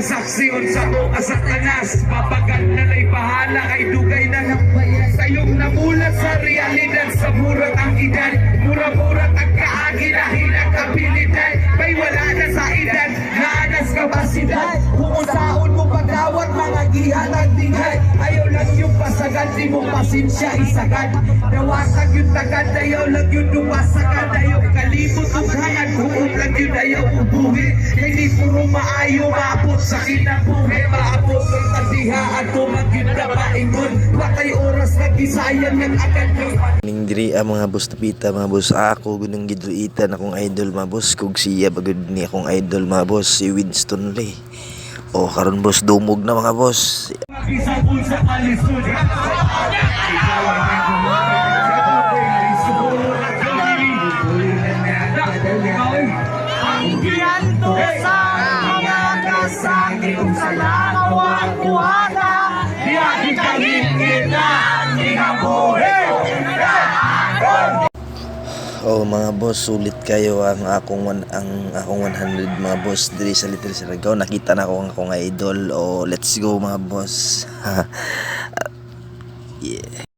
saksiyon sa buong asatanas. Papagal na na'y bahala kay dugay na nampayan. Sayong namulat sa realidad, sa murat ang edad. Mura-murat ang kaagi na hinagkabilidad. May wala na sa edad, naanas kapasidad. Humunsaon mo pagdawat, mga gihan ang tingad. Ayaw lang yung pasagad, di mo pasensya isagad. Nawasag yung tagad, ayaw lang yung dumasagad. Ayaw kalibot ang hangad, huwag lang yun ayaw ubuhi. Hindi puro maayo, maabot sa kinabuhi. Maabot ang tadiha at tumagin na paingon. Watay oras na gisayang ng agad ng Ning diri mga boss tapita mga boss ako gunung gidruitan akong idol mga boss kog siya bagud ni akong idol mga boss si Winston Lee. O karon boss dumog na mga boss. Isabol sa kalisod. Ang giyanto sa mga kasakit sa langawang buhata, diya ikagingin na ikabuhi. Oh mga boss sulit kayo ang akong 100 mga boss diri sa Little Siargao. Nakita na ko ang akong idol. Oh let's go mga boss. Yeah.